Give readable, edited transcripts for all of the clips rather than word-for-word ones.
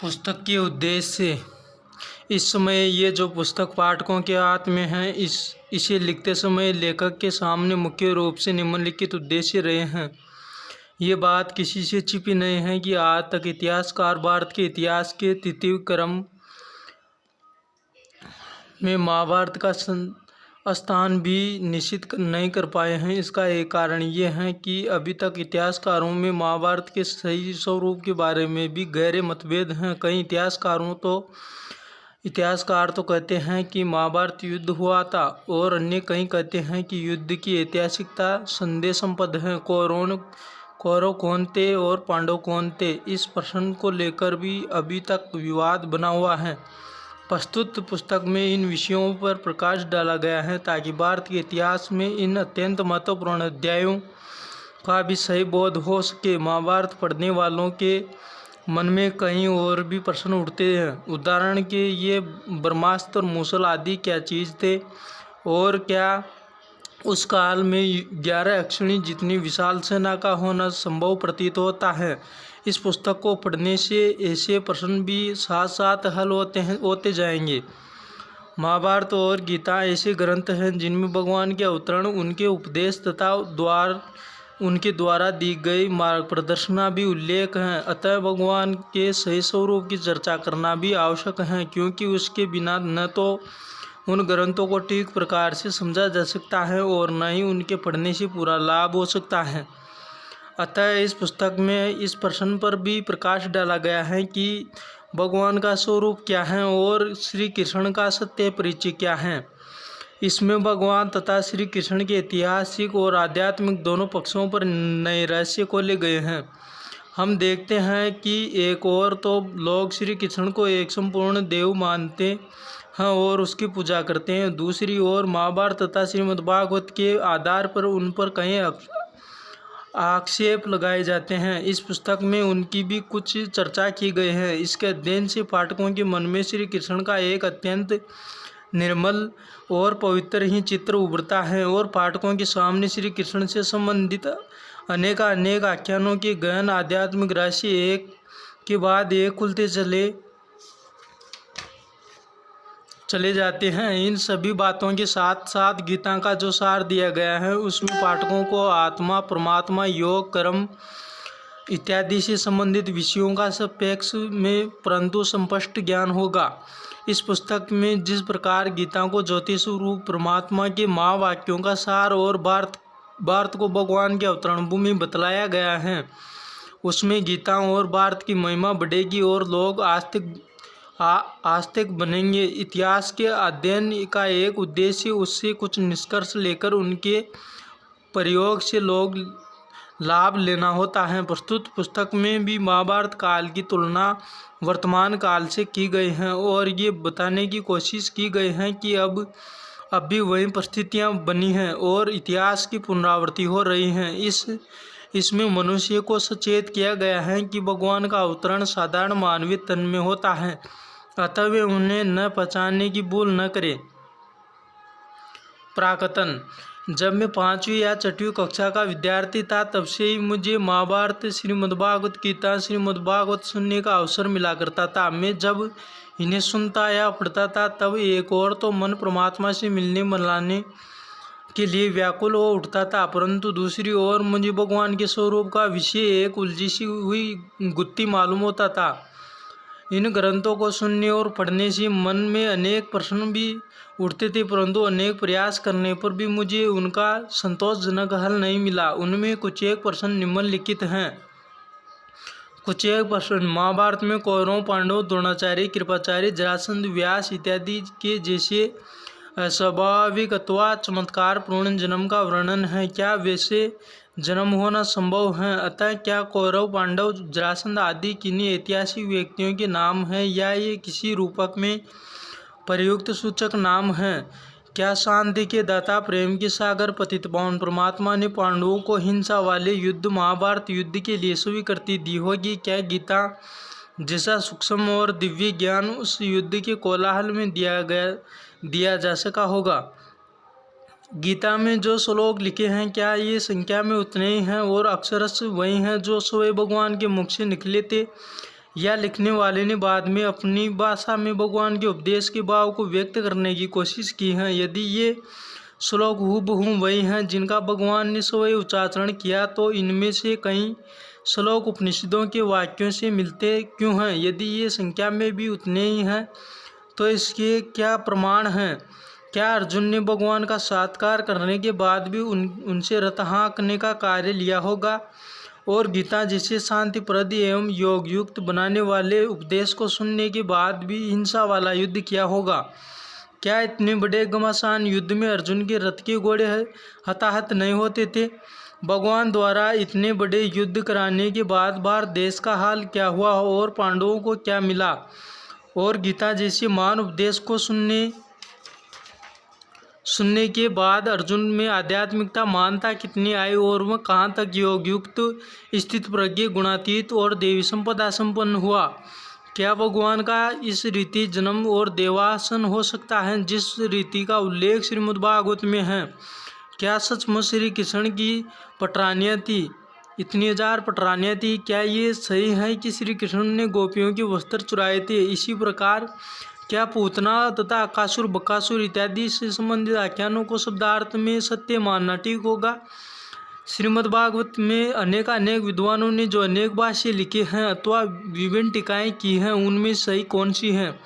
पुस्तक के उद्देश्य। इस समय ये जो पुस्तक पाठकों के हाथ में है, इसे लिखते समय लेखक के सामने मुख्य रूप से निम्नलिखित उद्देश्य रहे हैं। ये बात किसी से छिपी नहीं है कि आज तक इतिहासकार भारत के इतिहास के तृतीय क्रम में महाभारत का स्थान भी निश्चित नहीं कर पाए हैं। इसका एक कारण ये है कि अभी तक इतिहासकारों में महाभारत के सही स्वरूप के बारे में भी गहरे मतभेद हैं। कई इतिहासकार तो कहते हैं कि महाभारत युद्ध हुआ था और अन्य कई कहते हैं कि युद्ध की ऐतिहासिकता संदेशमपद है। कौरव कौन थे और पांडव कौन थे, इस प्रश्न को लेकर भी अभी तक विवाद बना हुआ है। प्रस्तुत पुस्तक में इन विषयों पर प्रकाश डाला गया है ताकि भारत के इतिहास में इन अत्यंत महत्वपूर्ण अध्यायों का भी सही बोध हो सके। महाभारत पढ़ने वालों के मन में कहीं और भी प्रश्न उठते हैं। उदाहरण के ये ब्रह्मास्त्र और मूसल आदि क्या चीज़ थे, और क्या उस काल में 11 अक्षणी जितनी विशाल सेना का होना संभव प्रतीत होता है। इस पुस्तक को पढ़ने से ऐसे प्रश्न भी साथ साथ हल होते जाएंगे। महाभारत और गीता ऐसे ग्रंथ हैं जिनमें भगवान के अवतरण, उनके उपदेश तथा उनके द्वारा दी गई मार्ग प्रदर्शना भी उल्लेख हैं। अतः भगवान के सही स्वरूप की चर्चा करना भी आवश्यक है, क्योंकि उसके बिना न तो उन ग्रंथों को ठीक प्रकार से समझा जा सकता है और न ही उनके पढ़ने से पूरा लाभ हो सकता है। अतः इस पुस्तक में इस प्रश्न पर भी प्रकाश डाला गया है कि भगवान का स्वरूप क्या है और श्री कृष्ण का सत्य परिचय क्या है। इसमें भगवान तथा श्री कृष्ण के ऐतिहासिक और आध्यात्मिक दोनों पक्षों पर नए रहस्य खोले गए हैं। हम देखते हैं कि एक ओर तो लोग श्री कृष्ण को एक संपूर्ण देव मानते हैं और उसकी पूजा करते हैं, दूसरी ओर महाभारत तथा श्रीमद्भागवत के आधार पर उन पर कई आक्षेप लगाए जाते हैं। इस पुस्तक में उनकी भी कुछ चर्चा की गई है। इसके अध्ययन से पाठकों के मन में श्री कृष्ण का एक अत्यंत निर्मल और पवित्र ही चित्र उभरता है और पाठकों के सामने श्री कृष्ण से संबंधित अनेक आख्यानों के गहन आध्यात्मिक रहस्य एक के बाद एक खुलते चले जाते हैं। इन सभी बातों के साथ साथ गीता का जो सार दिया गया है, उसमें पाठकों को आत्मा, परमात्मा, योग, कर्म इत्यादि से संबंधित विषयों का सापेक्ष में परंतु स्पष्ट ज्ञान होगा। इस पुस्तक में जिस प्रकार गीता को ज्योतिष रूप परमात्मा के महावाक्यों का सार और भारत को भगवान के अवतरण भूमि बतलाया गया है, उसमें गीता और भारत की महिमा बढ़ेगी और लोग आस्तिक बनेंगे। इतिहास के अध्ययन का एक उद्देश्य उससे कुछ निष्कर्ष लेकर उनके प्रयोग से लोग लाभ लेना होता है। प्रस्तुत पुस्तक में भी महाभारत काल की तुलना वर्तमान काल से की गई है और ये बताने की कोशिश की गई है कि अब भी वही परिस्थितियां बनी हैं और इतिहास की पुनरावृत्ति हो रही है। इसमें मनुष्य को सचेत किया गया है कि भगवान का अवतरण साधारण मानवीय तन में होता है, अतः वे उन्हें न पहचानने की भूल न करें। प्राकथन। जब मैं 5वीं या 6वीं कक्षा का विद्यार्थी था, तब से ही मुझे महाभारत, श्रीमद्भागवत गीता, श्रीमद्भागवत सुनने का अवसर मिला करता था। मैं जब इन्हें सुनता या पढ़ता था, तब एक और तो मन परमात्मा से मिलने मिलाने के लिए व्याकुल हो उठता था, परंतु दूसरी ओर मुझे भगवान के स्वरूप का विषय एक उलझी सी हुई गुत्थी मालूम होता था। इन ग्रंथों को सुनने और पढ़ने से मन में अनेक प्रश्न भी उठते थे, परंतु अनेक प्रयास करने पर भी मुझे उनका संतोषजनक हल नहीं मिला। उनमें कुछ एक प्रश्न निम्नलिखित हैं। कुछ एक प्रश्न। महाभारत में कौरवों, पांडवों, द्रोणाचार्य, कृपाचार्य, जरासंध, व्यास इत्यादि के जैसे स्वाभाविक अथवा चमत्कार पूर्ण जन्म का वर्णन है। क्या वैसे जन्म होना संभव है? अतः क्या कौरव, पांडव, जरासंध आदि किन्हीं ऐतिहासिक व्यक्तियों के नाम हैं या ये किसी रूपक में प्रयुक्त सूचक नाम हैं? क्या शांति के दाता, प्रेम के सागर, पतित पावन परमात्मा ने पांडवों को हिंसा वाले युद्ध, महाभारत युद्ध के लिए स्वीकृति दी होगी? क्या गीता जैसा सूक्ष्म और दिव्य ज्ञान उस युद्ध के कोलाहल में दिया जा सका होगा? गीता में जो श्लोक लिखे हैं, क्या ये संख्या में उतने ही हैं और अक्षरश वही हैं जो स्वयं भगवान के मुख से निकले थे, या लिखने वाले ने बाद में अपनी भाषा में भगवान के उपदेश के भाव को व्यक्त करने की कोशिश की है। यदि ये श्लोक हूबहू वही हैं जिनका भगवान ने स्वयं उच्चारण किया, तो इनमें से कई श्लोक उपनिषदों के वाक्यों से मिलते क्यों हैं? यदि ये संख्या में भी उतने ही हैं, तो इसके क्या प्रमाण हैं? क्या अर्जुन ने भगवान का साक्षात्कार करने के बाद भी उनसे रथ हाँकने का कार्य लिया होगा और गीता जैसे शांतिप्रद एवं योग युक्त बनाने वाले उपदेश को सुनने के बाद भी हिंसा वाला युद्ध किया होगा? क्या इतने बड़े घमासान युद्ध में अर्जुन के रथ के घोड़े हताहत नहीं होते थे? भगवान द्वारा इतने बड़े युद्ध कराने के बाद भारत देश का हाल क्या हुआ और पांडवों को क्या मिला? और गीता जैसे महान उपदेश को सुनने के बाद अर्जुन में आध्यात्मिकता मानता कितनी आई और वह कहाँ तक योग युक्त स्थित प्रज्ञ गुणातीत और देवी संपदा संपन्न हुआ? क्या भगवान का इस रीति जन्म और देवासन हो सकता है जिस रीति का उल्लेख श्रीमद्भागवत में है? क्या सचमुच श्री कृष्ण की पटरानियाँ थी? इतनी हजार पटरानियाँ थी? क्या ये सही है कि श्री कृष्ण ने गोपियों के वस्त्र चुराए थे? इसी प्रकार क्या पूतना तथा अकासुर बकासुर इत्यादि से संबंधित आख्यानों को शब्दार्थ में सत्य मानना ठीक होगा? श्रीमद्भागवत में अनेक विद्वानों ने जो अनेक भाष्य लिखे हैं अथवा विभिन्न टीकाएँ की हैं, उनमें सही कौन सी हैं?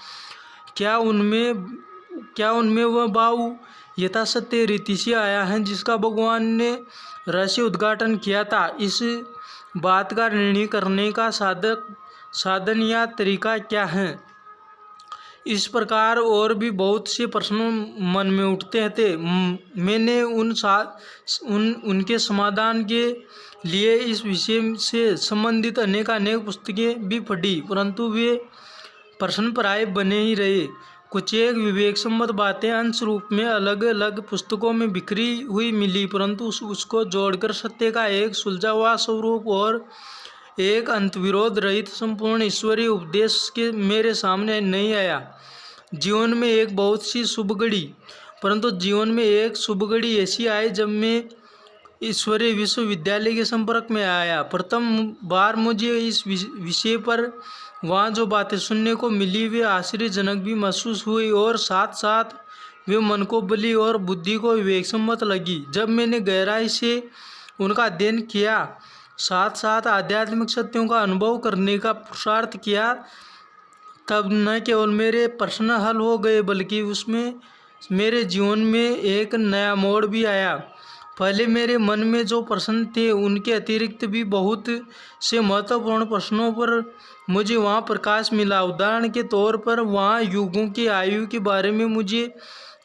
क्या उनमें वह भाव यथासत्य रीति से आया है जिसका भगवान ने रहस्य उद्घाटन किया था? इस बात का निर्णय करने का साधन या तरीका क्या है? इस प्रकार और भी बहुत से प्रश्न मन में उठते थे। मैंने उनके समाधान के लिए इस विषय से संबंधित अनेक पुस्तकें भी पढ़ी, परंतु वे प्रश्न प्राय बने ही रहे। कुछ एक विवेक सम्मत बातें अंश रूप में अलग अलग पुस्तकों में बिखरी हुई मिली, परंतु उसको जोड़कर सत्य का एक सुलझा हुआ स्वरूप और एक अंतविरोध रहित संपूर्ण ईश्वरीय उपदेश के मेरे सामने नहीं आया। जीवन में एक बहुत सी शुभ घड़ी, परंतु जीवन में एक शुभ घड़ी ऐसी आई जब मैं ईश्वरीय विश्वविद्यालय के संपर्क में आया। प्रथम बार मुझे इस विषय पर वहाँ जो बातें सुनने को मिली वे आश्चर्यजनक भी महसूस हुई और साथ साथ वे मन को बली और बुद्धि को विवेक सम्मत लगी। जब मैंने गहराई से उनका अध्ययन किया, साथ साथ आध्यात्मिक सत्यों का अनुभव करने का पुरुषार्थ किया, तब न केवल मेरे प्रश्न हल हो गए बल्कि उसमें मेरे जीवन में एक नया मोड़ भी आया। पहले मेरे मन में जो प्रश्न थे उनके अतिरिक्त भी बहुत से महत्वपूर्ण प्रश्नों पर मुझे वहाँ प्रकाश मिला। उदाहरण के तौर पर वहाँ युगों की आयु के बारे में मुझे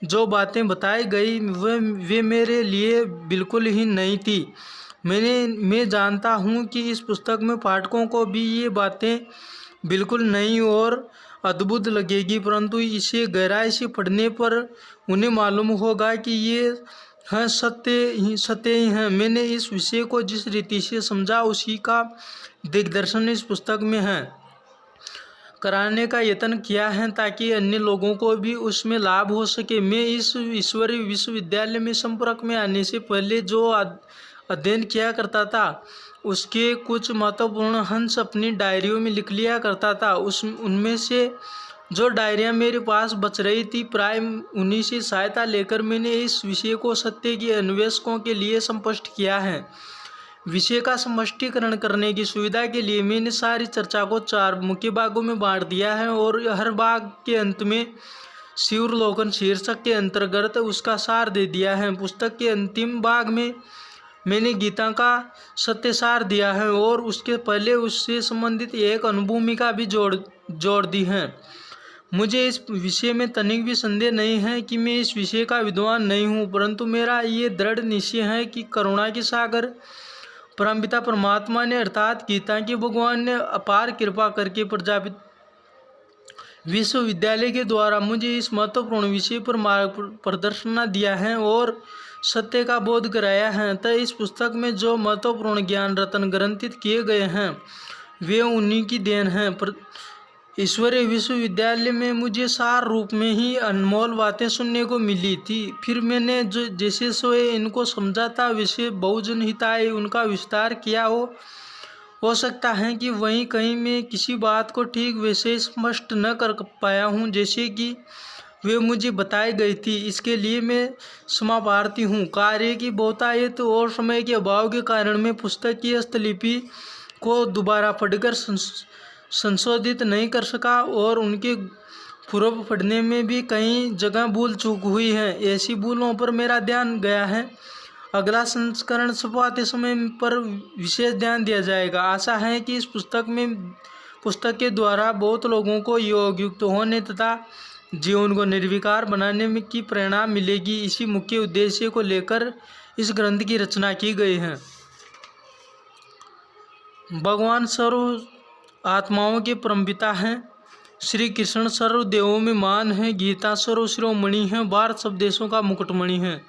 जो बातें बताई गई वे मेरे लिए बिल्कुल ही नई थी। मैं जानता हूँ कि इस पुस्तक में पाठकों को भी ये बातें बिल्कुल नई और अद्भुत लगेगी, परंतु इसे गहराई से पढ़ने पर उन्हें मालूम होगा कि ये हैं सत्य ही हैं। मैंने इस विषय को जिस रीति से समझा उसी का दिग्दर्शन इस पुस्तक में है कराने का यत्न किया है ताकि अन्य लोगों को भी उसमें लाभ हो सके। मैं इस ईश्वरीय विश्वविद्यालय में संपर्क में आने से पहले जो अध्ययन किया करता था उसके कुछ महत्वपूर्ण अंश अपनी डायरियों में लिख लिया करता था। उनमें से जो डायरियाँ मेरे पास बच रही थी प्राय उन्हीं से सहायता लेकर मैंने इस विषय को सत्य के अन्वेषकों के लिए स्पष्ट किया है। विषय का समष्टीकरण करने की सुविधा के लिए मैंने सारी चर्चा को 4 मुख्य भागों में बांट दिया है और हर भाग के अंत में शिवलोकन शीर्षक के अंतर्गत उसका सार दे दिया है। पुस्तक के अंतिम भाग में मैंने गीता का सत्य सार दिया है और उसके पहले उससे संबंधित एक अनुभूमिका भी जोड़ दी है। मुझे इस विषय में तनिक भी संदेह नहीं है कि मैं इस विषय का विद्वान नहीं हूँ, परंतु मेरा ये दृढ़ निश्चय है कि करुणा के सागर परमपिता परमात्मा ने अर्थात गीता के भगवान ने अपार कृपा करके प्रजापित विश्वविद्यालय के द्वारा मुझे इस महत्वपूर्ण विषय पर मार्ग प्रदर्शन दिया है और सत्य का बोध कराया है। तो इस पुस्तक में जो महत्वपूर्ण ज्ञान रत्न ग्रंथित किए गए हैं वे उन्हीं की देन है। ईश्वरीय विश्वविद्यालय में मुझे सार रूप में ही अनमोल बातें सुनने को मिली थी। फिर मैंने जो जैसे सोए इनको समझा था वैसे बहुजन हिताय उनका विस्तार किया हो हो सकता है कि वहीं कहीं मैं किसी बात को ठीक वैसे स्पष्ट न कर पाया हूँ जैसे कि वे मुझे बताई गई थी। इसके लिए मैं क्षमा प्रार्थी हूँ। कार्य की बहुतायत और समय के अभाव के कारण मैं पुस्तक की हस्तलिपि को दोबारा पढ़कर संशोधित नहीं कर सका और उनके पूर्व पढ़ने में भी कई जगह भूल चूक हुई है। ऐसी भूलों पर मेरा ध्यान गया है। अगला संस्करण छपवाते समय पर विशेष ध्यान दिया जाएगा। आशा है कि इस पुस्तक के द्वारा बहुत लोगों को योग युक्त होने तथा जीवन को निर्विकार बनाने में की प्रेरणा मिलेगी। इसी मुख्य उद्देश्य को लेकर इस ग्रंथ की रचना की गई है। भगवान सर्व आत्माओं के परमपिता हैं। श्री कृष्ण सर्व देवों में मान है। गीता सर्व शिरोमणि है। भारत सब देशों का मुकुटमणि है।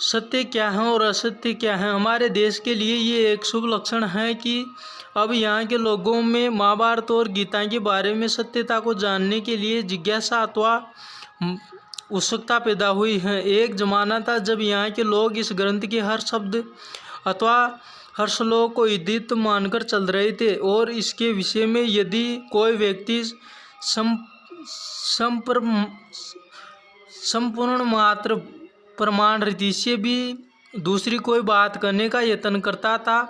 सत्य क्या है और असत्य क्या है? हमारे देश के लिए ये एक शुभ लक्षण है कि अब यहाँ के लोगों में महाभारत और गीता के बारे में सत्यता को जानने के लिए जिज्ञासा अथवा उत्सुकता पैदा हुई है। एक जमाना था जब यहाँ के लोग इस ग्रंथ के हर शब्द अथवा हर श्लोक को अद्वित मानकर चल रहे थे और इसके विषय में यदि कोई व्यक्ति संपूर्ण मात्र प्रमाण रीति से भी दूसरी कोई बात करने का यत्न करता था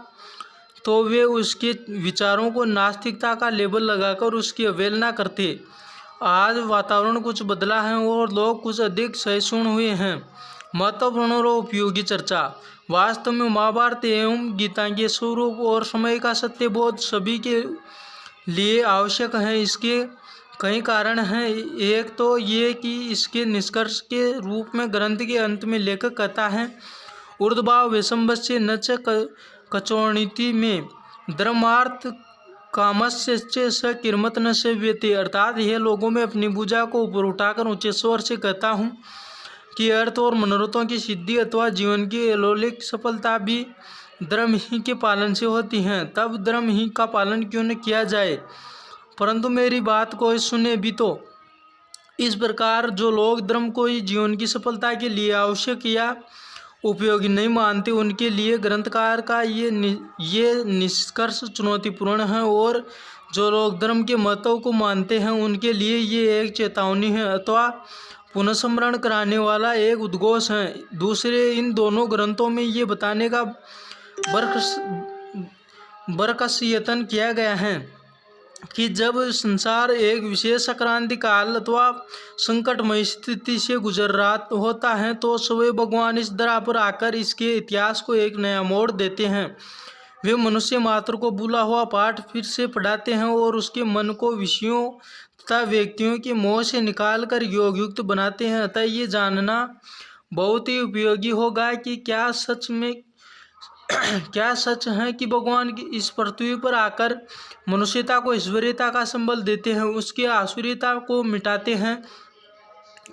तो वे उसके विचारों को नास्तिकता का लेबल लगाकर उसकी अवहेलना करते। आज वातावरण कुछ बदला है और लोग कुछ अधिक सहिष्णु हुए हैं। महत्वपूर्ण और उपयोगी चर्चा। वास्तव में महाभारत एवं गीता के स्वरूप और समय का सत्यबोध सभी के लिए आवश्यक है। इसके कई कारण हैं। एक तो ये कि इसके निष्कर्ष के रूप में ग्रंथ के अंत में लेखक कहता है, ऊर्ध्वभाव वैषम्यस्य न च कचोणीति में धर्मार्थ कामस्य च किर्मत न सेव्यते। अर्थात यह लोगों में अपनी भुजा को ऊपर उठाकर ऊंचे स्वर से कहता हूँ कि अर्थ और मनोरथों की सिद्धि अथवा जीवन की अलौकिक सफलता भी धर्म ही के पालन से होती हैं। तब धर्म ही का पालन क्यों न किया जाए? परंतु मेरी बात को सुने भी तो। इस प्रकार जो लोग धर्म को ही जीवन की सफलता के लिए आवश्यक या उपयोगी नहीं मानते उनके लिए ग्रंथकार का ये निष्कर्ष चुनौतीपूर्ण है और जो लोग धर्म के महत्व को मानते हैं उनके लिए ये एक चेतावनी है अथवा पुनस्मरण कराने वाला एक उद्घोष है। दूसरे इन दोनों ग्रंथों में ये बताने का बरकस यत्न किया गया है कि जब संसार एक विशेष सक्रांति काल अथवा संकटमय स्थिति से गुजर रहा होता है तो स्वयं भगवान इस धरा पर आकर इसके इतिहास को एक नया मोड़ देते हैं। वे मनुष्य मात्र को भूला हुआ पाठ फिर से पढ़ाते हैं और उसके मन को विषयों तथा व्यक्तियों के मोह से निकाल कर योग युक्त बनाते हैं। अतः ये जानना बहुत ही उपयोगी होगा कि क्या सच है कि भगवान की इस पृथ्वी पर आकर मनुष्यता को ईश्वरीयता का संबल देते हैं, उसकी आसुरीयता को मिटाते हैं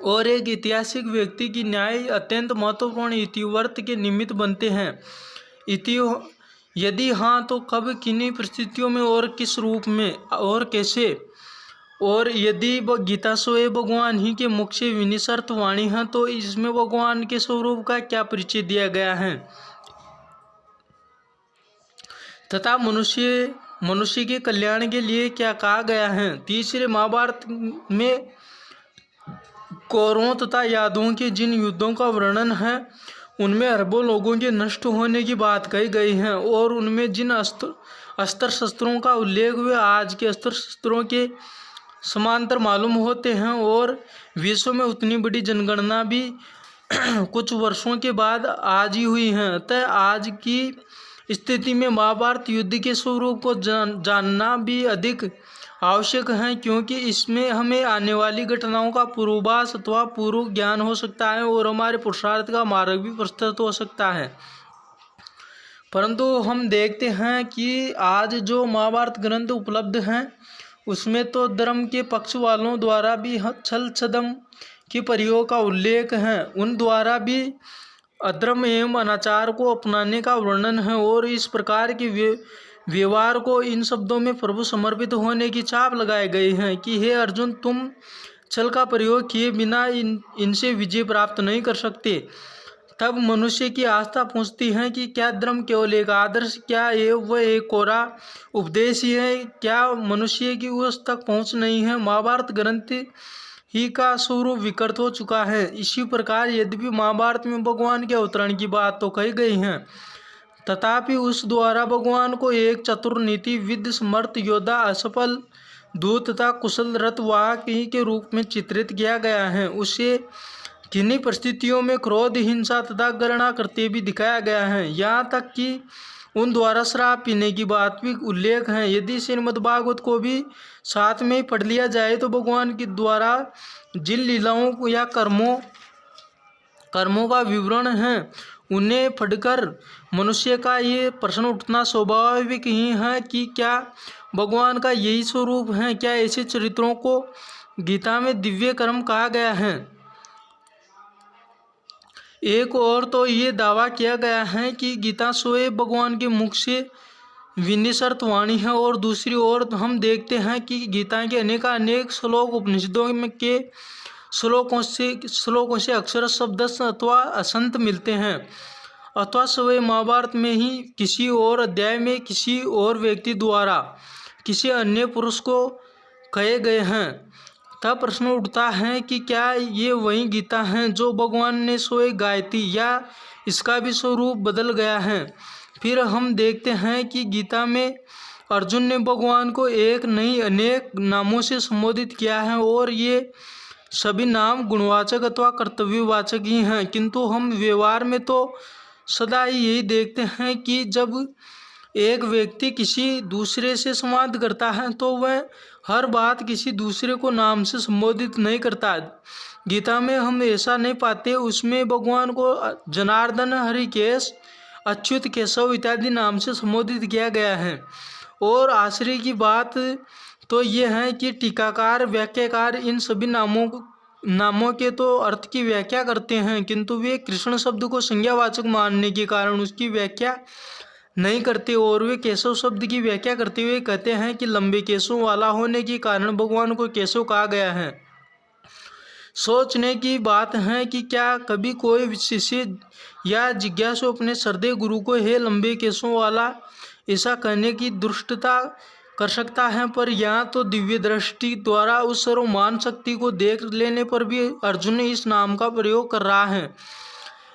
और एक ऐतिहासिक व्यक्ति की न्याय अत्यंत महत्वपूर्ण इतिवृत्त के निमित्त बनते हैं। यदि हाँ तो कब, किन्हीं परिस्थितियों में और किस रूप में और कैसे? और यदि गीता स्वयं भगवान ही के मुख से विनिसर्त वाणी है तो इसमें भगवान के स्वरूप का क्या परिचय दिया गया है तथा मनुष्य के कल्याण के लिए क्या कहा गया है? तीसरे, महाभारत में कौरवों तथा यादवों के जिन युद्धों का वर्णन है उनमें अरबों लोगों के नष्ट होने की बात कही गई है और उनमें जिन अस्त्र शस्त्रों का उल्लेख हुआ आज के अस्त्र शस्त्रों के समांतर मालूम होते हैं और विश्व में उतनी बड़ी जनगणना भी कुछ वर्षों के बाद आज ही हुई है। अतः आज की स्थिति में महाभारत युद्ध के स्वरूप को जानना भी अधिक आवश्यक है क्योंकि इसमें हमें आने वाली घटनाओं का पूर्वाभास अथवा पूर्व ज्ञान हो सकता है और हमारे पुरुषार्थ का मार्ग भी प्रस्तुत हो सकता है। परंतु हम देखते हैं कि आज जो महाभारत ग्रंथ उपलब्ध हैं उसमें तो धर्म के पक्ष वालों द्वारा भी छल छदम के प्रयोग का उल्लेख है, उन द्वारा भी अधर्म एवं अनाचार को अपनाने का वर्णन है और इस प्रकार के व्यवहार को इन शब्दों में प्रभु समर्पित होने की छाप लगाए गए हैं कि हे अर्जुन, तुम छल का प्रयोग किए बिना इनसे विजय प्राप्त नहीं कर सकते। तब मनुष्य की आस्था पूछती है कि क्या धर्म केवल एक आदर्श, क्या ये वह एक कोरा उपदेश ही है, क्या मनुष्य की उस तक पहुँच नहीं है। महाभारत ग्रंथ ही का स्वरूप विकृत हो चुका है। इसी प्रकार यद्यपि महाभारत में भगवान के अवतरण की बात तो कही गई है, तथापि उस द्वारा भगवान को एक चतुर नीति विद समर्थ योद्धा, असफल दूत तथा कुशल रथवाहक ही के रूप में चित्रित किया गया है। उसे किन्हीं परिस्थितियों में क्रोध, हिंसा तथा घृणा करते भी दिखाया गया है। यहाँ तक कि उन द्वारा शराब पीने की बात भी उल्लेख है। यदि श्रीमद् भागवत को भी साथ में ही पढ़ लिया जाए तो भगवान के द्वारा जिन लीलाओं या कर्मों का विवरण है, उन्हें पढ़कर मनुष्य का ये प्रश्न उठना स्वाभाविक ही है कि क्या भगवान का यही स्वरूप है। क्या ऐसे चरित्रों को गीता में दिव्य कर्म कहा गया है। एक और तो ये दावा किया गया है कि गीता स्वयं भगवान के मुख से विनिसृत वाणी है, और दूसरी ओर हम देखते हैं कि गीता के अनेक श्लोक उपनिषदों में के श्लोकों से अक्षर शब्द अथवा असंत मिलते हैं, अथवा स्वयं महाभारत में ही किसी और अध्याय में किसी और व्यक्ति द्वारा किसी अन्य पुरुष को कहे गए हैं। तब प्रश्न उठता है कि क्या ये वही गीता है जो भगवान ने स्वयं गाई थी, या इसका भी स्वरूप बदल गया है। फिर हम देखते हैं कि गीता में अर्जुन ने भगवान को एक नहीं अनेक नामों से संबोधित किया है, और ये सभी नाम गुणवाचक अथवा कर्तव्यवाचक ही हैं। किंतु हम व्यवहार में तो सदा ही यही देखते हैं कि जब एक व्यक्ति किसी दूसरे से संवाद करता है तो वह हर बात किसी दूसरे को नाम से संबोधित नहीं करता। गीता में हम ऐसा नहीं पाते। उसमें भगवान को जनार्दन, हरिकेश, अच्युत, केशव इत्यादि नाम से संबोधित किया गया है। और आश्चर्य की बात तो ये है कि टीकाकार, व्याख्याकार इन सभी नामों के तो अर्थ की व्याख्या करते हैं, किंतु वे कृष्ण शब्द को संज्ञावाचक मानने के कारण उसकी व्याख्या नहीं करते। और वे केशव शब्द की व्याख्या करते हुए कहते हैं कि लंबे केशों वाला होने के कारण भगवान को केशव कहा गया है। सोचने की बात है कि क्या कभी कोई शिष्य या जिज्ञासु अपने श्रद्धेय गुरु को हे लंबे केशों वाला ऐसा कहने की दुष्टता कर सकता है। पर यहाँ तो दिव्य दृष्टि द्वारा उस सर्वमान शक्ति को देख लेने पर भी अर्जुन इस नाम का प्रयोग कर रहा है।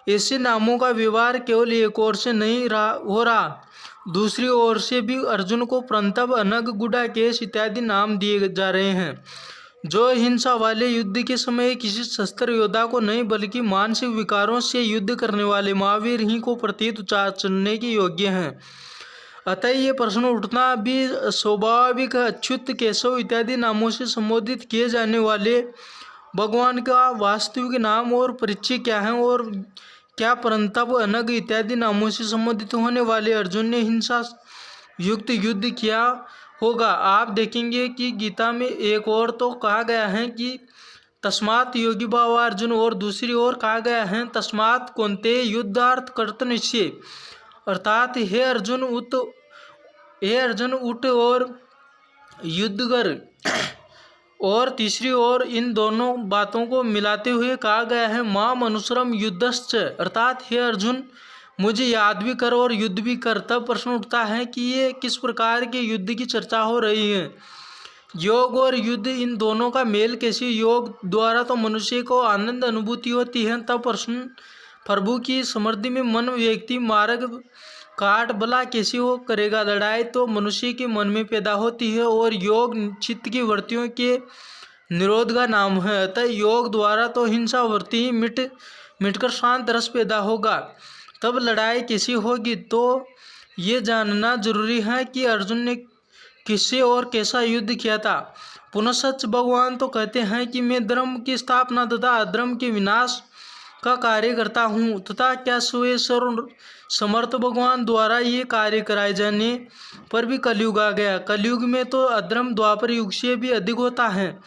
ऐसे नामों का व्यवहार केवल एक ओर से नहीं हो रहा, दूसरी ओर से भी अर्जुन को प्रंतव, अनग, गुडाकेश इत्यादि नाम दिए जा रहे हैं, जो हिंसा वाले युद्ध के समय किसी शस्त्र योद्धा को नहीं बल्कि मानसिक विकारों से युद्ध करने वाले महावीर ही को प्रतीत उचारने के योग्य हैं। अतः ये प्रश्न उठना भी स्वाभाविक है। अच्युत, केशव इत्यादि नामों से संबोधित किए जाने वाले भगवान का वास्तविक नाम और परिचय क्या है, और क्या परंतप, अनग इत्यादि नामों से संबोधित होने वाले अर्जुन ने हिंसा युक्त युद्ध किया होगा। आप देखेंगे कि गीता में एक और तो कहा गया है कि तस्मात् योगी भाव अर्जुन, और दूसरी ओर कहा गया है तस्मात् कौन्तेय युद्धार्थ कर्तनिश्चय, अर्थात हे अर्जुन उठ और युद्ध कर। और तीसरी ओर इन दोनों बातों को मिलाते हुए कहा गया है माम अनुसरम युद्धश्च, अर्थात हे अर्जुन मुझे याद भी कर और युद्ध भी कर। तब प्रश्न उठता है कि ये किस प्रकार के युद्ध की चर्चा हो रही है। योग और युद्ध, इन दोनों का मेल कैसे। योग द्वारा तो मनुष्य को आनंद अनुभूति होती है, तब प्रश्न प्रभु की समृद्धि में मन व्यक्ति मार्ग काट भला कैसे हो करेगा। लड़ाई तो मनुष्य के मन में पैदा होती है, और योग चित्त की वृत्तियों के निरोध का नाम है। अतः योग द्वारा तो हिंसा वृत्ति ही मिटकर शांत रस पैदा होगा, तब लड़ाई कैसी होगी। तो ये जानना जरूरी है कि अर्जुन ने किससे और कैसा युद्ध किया था। पुनः सच भगवान तो कहते हैं कि मैं धर्म की स्थापना तथा अधर्म के विनाश का कार्य करता हूँ, तथा क्या स्वयं सर्व समर्थ भगवान द्वारा ये कार्य कराए जाने पर भी कलयुग आ गया। कलयुग में तो अधर्म द्वापर युग से भी अधिक होता है।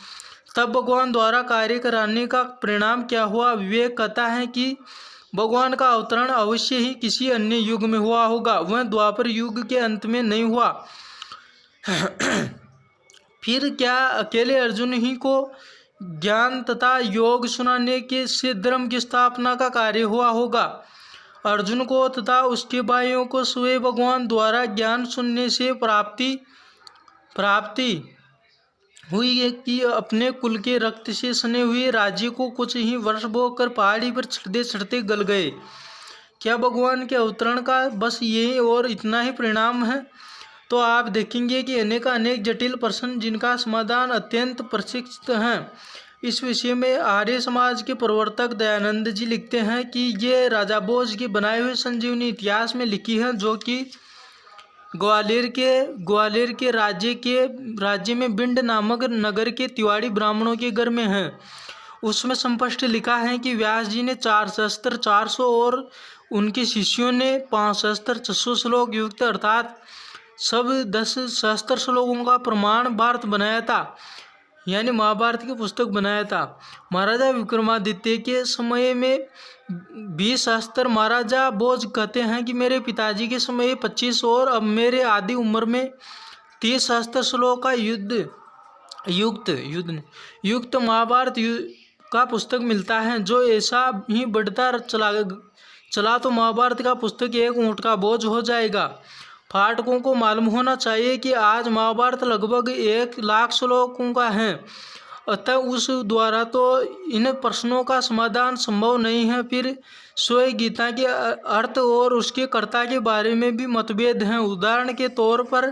तब भगवान द्वारा कार्य कराने का परिणाम क्या हुआ। विवेक कहता है कि भगवान का अवतरण अवश्य ही किसी अन्य युग में हुआ होगा, वह द्वापर युग के अंत में नहीं हुआ। फिर क्या अकेले अर्जुन ही को ज्ञान तथा योग सुनाने के से धर्म की स्थापना का कार्य हुआ होगा। अर्जुन को तथा उसके भाइयों को स्वयं भगवान द्वारा ज्ञान सुनने से प्राप्ति हुई है कि अपने कुल के रक्त से सने हुए राज्य को कुछ ही वर्ष भोग कर पहाड़ी पर चढ़ते चढ़ते गल गए। क्या भगवान के अवतरण का बस यही और इतना ही परिणाम है? तो आप देखेंगे कि अनेक जटिल प्रश्न जिनका समाधान अत्यंत प्रशिक्षित हैं। इस विषय में आर्य समाज के प्रवर्तक दयानंद जी लिखते हैं कि ये राजा भोज के बनाए हुए संजीवनी इतिहास में लिखी है, जो कि ग्वालियर के राज्य में बिंड नामक नगर के तिवाड़ी ब्राह्मणों के घर में है। उसमें स्पष्ट लिखा है कि व्यास जी ने 4 सहस्त्र 400 और उनके शिष्यों ने 5 सहस्त्र 600 श्लोक युक्त अर्थात सब 10 सहस्त्र श्लोकों का प्रमाण भारत बनाया था, यानी महाभारत की पुस्तक बनाया था। महाराजा विक्रमादित्य के समय में 20 सहस्त्र। महाराजा भोज कहते हैं कि मेरे पिताजी के समय 25 और अब मेरे आदि उम्र में 30 सहस्त्र श्लोक का युक्त महाभारत का पुस्तक मिलता है। जो ऐसा ही बढ़ता चला तो महाभारत का पुस्तक एक ऊँट का बोझ हो जाएगा। पाठकों को मालूम होना चाहिए कि आज महाभारत लगभग 1 लाख श्लोकों का है, अतः उस द्वारा तो इन प्रश्नों का समाधान संभव नहीं है। फिर स्वयं गीता के अर्थ और उसके कर्ता के बारे में भी मतभेद हैं। उदाहरण के तौर पर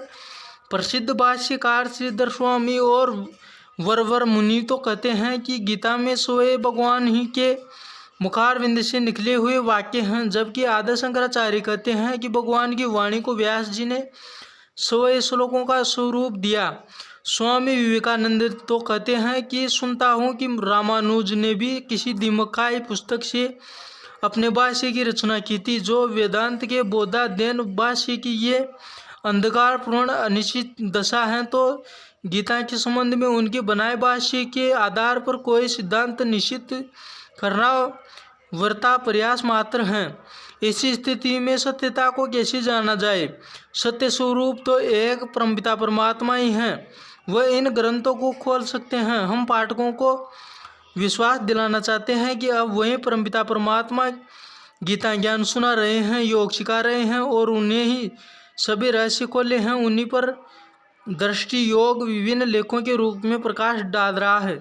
प्रसिद्ध भाष्यकार श्रीधर स्वामी और वरवर मुनि तो कहते हैं कि गीता में स्वयं भगवान ही के मुखारविंद से निकले हुए वाक्य हैं, जबकि आदि शंकराचार्य कहते हैं कि भगवान की वाणी को व्यास जी ने 100 श्लोकों का स्वरूप दिया। स्वामी विवेकानंद तो कहते हैं कि सुनता हूँ कि रामानुज ने भी किसी दिमकाई पुस्तक से अपने भाष्य की रचना की थी, जो वेदांत के बोधाध्ययन भाष्य की ये अंधकारपूर्ण अनिश्चित दशा है, तो गीता के संबंध में उनके बनाए भाष्य के आधार पर कोई सिद्धांत निश्चित करना वर्ता प्रयास मात्र हैं। ऐसी स्थिति में सत्यता को कैसे जाना जाए? सत्य स्वरूप तो एक परमपिता परमात्मा ही है, वह इन ग्रंथों को खोल सकते हैं। हम पाठकों को विश्वास दिलाना चाहते हैं कि अब वही परमपिता परमात्मा गीता ज्ञान सुना रहे हैं, योग सिखा रहे हैं और उन्हें ही सभी रहस्य खोले हैं। उन्हीं पर दृष्टि योग विभिन्न लेखों के रूप में प्रकाश डाल रहा है।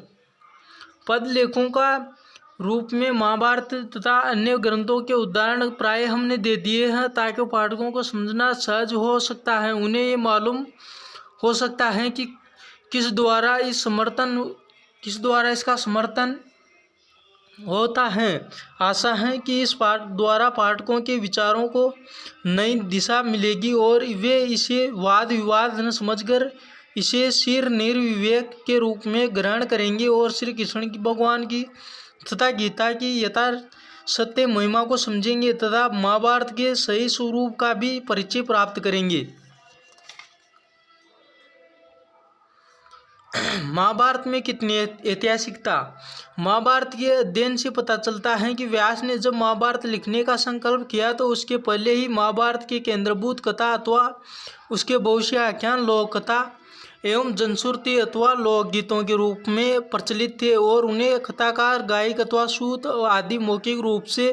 पद लेखों का रूप में महाभारत तथा अन्य ग्रंथों के उदाहरण प्राय हमने दे दिए हैं, ताकि पाठकों को समझना सहज हो सकता है। उन्हें ये मालूम हो सकता है कि किस द्वारा इसका समर्थन होता है। आशा है कि इस पाठ द्वारा पाठकों के विचारों को नई दिशा मिलेगी और वे इसे वाद विवाद न समझकर इसे सिर निर्विवेक के रूप में ग्रहण करेंगे और श्री कृष्ण की भगवान की तथा गीता की यथार्थ सत्य महिमा को समझेंगे तथा महाभारत के सही स्वरूप का भी परिचय प्राप्त करेंगे। महाभारत में कितनी ऐतिहासिकता? महाभारत के अध्ययन से पता चलता है कि व्यास ने जब महाभारत लिखने का संकल्प किया तो उसके पहले ही महाभारत के केंद्रभूत कथा अथवा उसके भविष्य आख्यान लोक कथा एवं जनश्रुति अथवा लोकगीतों के रूप में प्रचलित थे और उन्हें कथाकार गायक अथवा सूत आदि मौखिक रूप से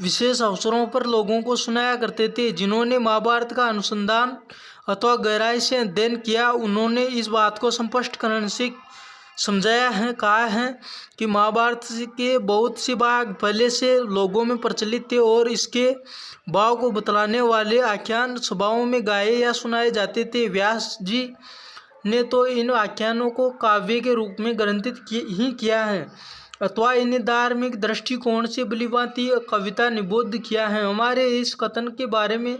विशेष अवसरों पर लोगों को सुनाया करते थे। जिन्होंने महाभारत का अनुसंधान अथवा गहराई से अध्ययन किया, उन्होंने इस बात को स्पष्टीकरण से समझाया है, कहा है कि महाभारत के बहुत से भाग पहले से लोगों में प्रचलित थे और इसके भाव को बतलाने वाले आख्यान सभाओं में गाए या सुनाए जाते थे। व्यास जी ने तो इन आख्यानों को काव्य के रूप में ग्रंथित ही किया है अथवा इन्हें धार्मिक दृष्टिकोण से भलीभांति कविता निबद्ध किया है। हमारे इस कथन के बारे में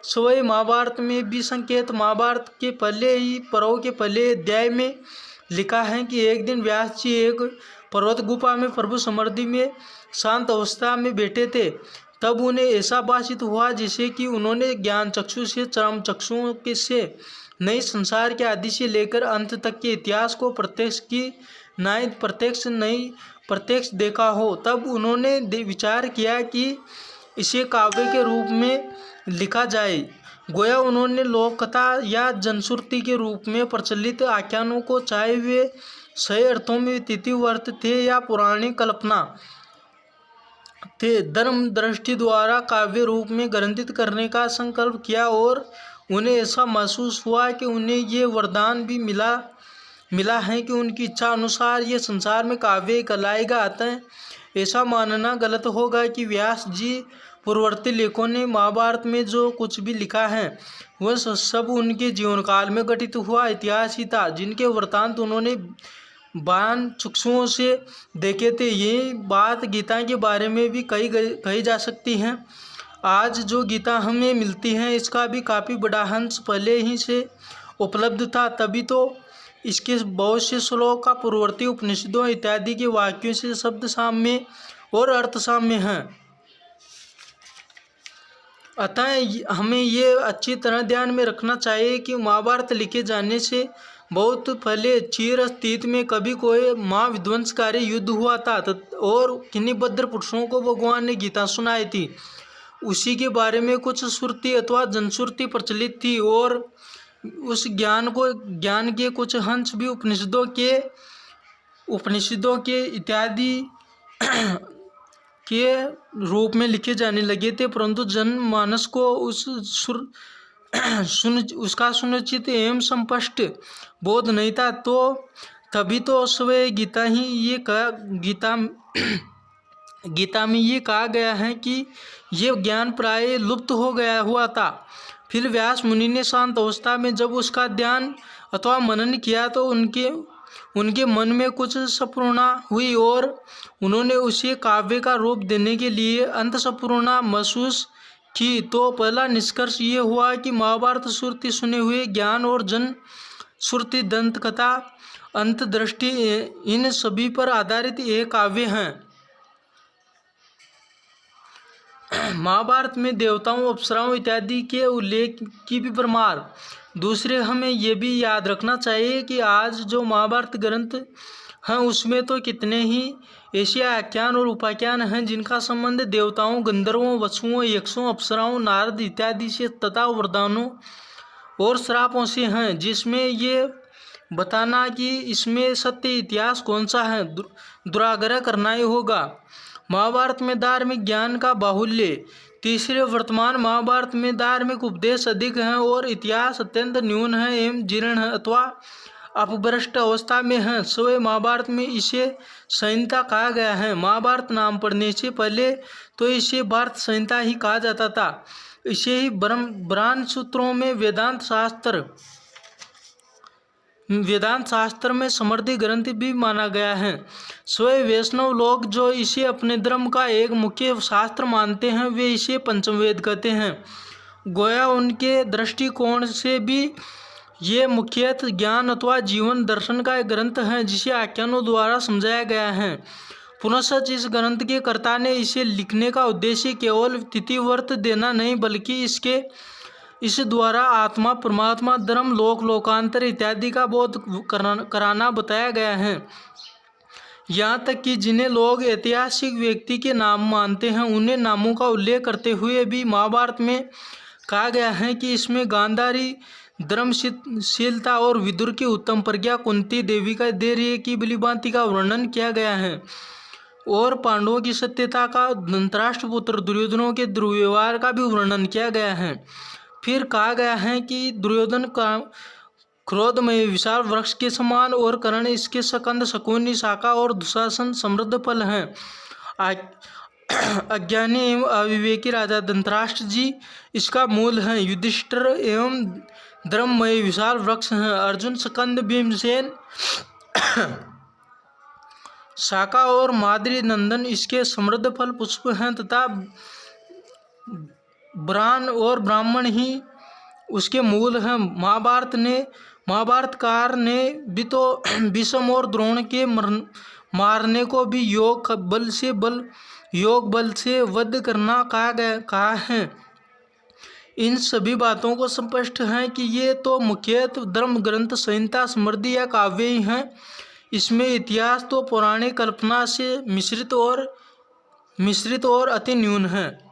स्वयं महाभारत में भी संकेत महाभारत के पहले ही पर्व के पहले अध्याय में लिखा है कि एक दिन व्यास जी एक पर्वत गुफा में प्रभु समृद्धि में शांत अवस्था में बैठे थे। तब उन्हें ऐसा भाषित हुआ जिसे कि उन्होंने ज्ञान चक्षु से चरम चक्षुओं के से नई संसार के आदि से लेकर अंत तक के इतिहास को प्रत्यक्ष देखा हो। तब उन्होंने विचार किया कि इसे काव्य के रूप में लिखा जाए। गोया उन्होंने लोक कथा या जनश्रुति के रूप में प्रचलित आख्यानों को चाहे वे सही अर्थों में तिथिव अर्थ थे या पुरानी कल्पना थे। धर्म दृष्टि द्वारा काव्य रूप में ग्रंथित करने का संकल्प किया और उन्हें ऐसा महसूस हुआ कि उन्हें ये वरदान भी मिला है कि उनकी इच्छा अनुसार ये संसार में काव्य कहलाएगा। अतः ऐसा मानना गलत होगा कि व्यास जी पूर्ववर्ती लेखों ने महाभारत में जो कुछ भी लिखा है वह सब उनके जीवन काल में घटित हुआ इतिहास ही था, जिनके वृत्तांत उन्होंने बाण चक्षुओं से देखे थे। यही बात गीता के बारे में भी कही जा सकती है। आज जो गीता हमें मिलती है इसका भी काफ़ी बड़ा अंश पहले ही से उपलब्ध था, तभी तो इसके बहुत से श्लोक का पूर्ववर्ती उपनिषदों इत्यादि के वाक्यों से शब्द साम्य और अर्थ साम्य हैं। अतः हमें ये अच्छी तरह ध्यान में रखना चाहिए कि महाभारत लिखे जाने से बहुत पहले चिर अतीत में कभी कोई महाविध्वंसकारी युद्ध हुआ था और किन्हीं भद्र पुरुषों को भगवान ने गीता सुनाई थी। उसी के बारे में कुछ श्रुति अथवा जनश्रुति प्रचलित थी और उस ज्ञान के कुछ अंश भी उपनिषदों के इत्यादि के रूप में लिखे जाने लगे थे, परंतु जनमानस को उसका सुनिश्चित एवं स्पष्ट बोध नहीं था। तो तभी तो स्वयं गीता में ये कहा गया है कि ये ज्ञान प्राय लुप्त हो गया हुआ था। फिर व्यास मुनि ने शांत अवस्था में जब उसका ध्यान अथवा मनन किया तो उनके मन में कुछ स्फुरणा हुई और उन्होंने उसे काव्य का रूप देने के लिए अंतःस्फुरणा महसूस की। तो पहला निष्कर्ष ये हुआ कि महाभारत श्रुति सुने हुए ज्ञान और जन श्रुति दंत कथा अंतदृष्टि इन सभी पर आधारित एक काव्य हैं। महाभारत में देवताओं अप्सराओं इत्यादि के उल्लेख की भी परमार। दूसरे हमें यह भी याद रखना चाहिए कि आज जो महाभारत ग्रंथ हैं उसमें तो कितने ही ऐसे आख्यान और उपाख्यान हैं जिनका संबंध देवताओं, गंधर्वों, वसुओं, यक्षों, अप्सराओं, नारद इत्यादि से तथा वरदानों और श्रापों से हैं, जिसमें ये बताना कि इसमें सत्य इतिहास कौन सा है दुराग्रह करना ही होगा। महाभारत में धार्मिक ज्ञान का बाहुल्य। तीसरे, वर्तमान महाभारत में धार्मिक उपदेश अधिक हैं और इतिहास अत्यंत न्यून है एवं जीर्ण है अथवा अपभ्रष्ट अवस्था में है। स्वयं महाभारत में इसे संहिता कहा गया है। महाभारत नाम पढ़ने से पहले तो इसे भारत संहिता ही कहा जाता था। इसे ही ब्रह्म सूत्रों में वेदांत शास्त्र में समृद्धि ग्रंथ भी माना गया है। स्वयं वैष्णव लोग जो इसे अपने धर्म का एक मुख्य शास्त्र मानते हैं वे इसे पंचम वेद कहते हैं। गोया उनके दृष्टिकोण से भी ये मुख्यतः ज्ञान अथवा जीवन दर्शन का एक ग्रंथ है जिसे आख्यानों द्वारा समझाया गया है। पुनः इस ग्रंथ के कर्ता ने इसे लिखने का उद्देश्य केवल तिथिवर्त देना नहीं बल्कि इस द्वारा आत्मा, परमात्मा, धर्म, लोकांतर इत्यादि का बोध कराना बताया गया है। यहाँ तक कि जिन्हें लोग ऐतिहासिक व्यक्ति के नाम मानते हैं उन्हें नामों का उल्लेख करते हुए भी महाभारत में कहा गया है कि इसमें गांधारी, धर्मशीलता और विदुर की उत्तम प्रज्ञा, कुंती देवी का धैर्य की भलीभांति का वर्णन किया गया है और पांडवों की सत्यता का, धृतराष्ट्र पुत्र दुर्योधनों के दुर्व्यवहार का भी वर्णन किया गया है। फिर कहा गया है कि दुर्योधन का क्रोधमय विशाल वृक्ष के समान और कर्ण इसके सकंद, शकुनी, शाखा और दुशासन समृद्ध फल हैं। अज्ञानी एवं अविवेकी राजा धृतराष्ट्र जी इसका मूल हैं। युधिष्ठिर एवं धर्ममय विशाल वृक्ष हैं। अर्जुन, सकंद, भीमसेन, शाखा और माद्री नंदन इसके समृद्ध फल पुष्प हैं तथा ब्राह्मण और ब्राह्मण ही उसके मूल हैं। महाभारतकार ने भी तो भीष्म और द्रोण के मारने को भी योग बल से वध करना कहा है। इन सभी बातों को स्पष्ट है कि ये तो मुख्यतः धर्म ग्रंथ, संहिता, समृद्धि या काव्य ही हैं। इसमें इतिहास तो पौराणिक कल्पना से मिश्रित और अति न्यून है।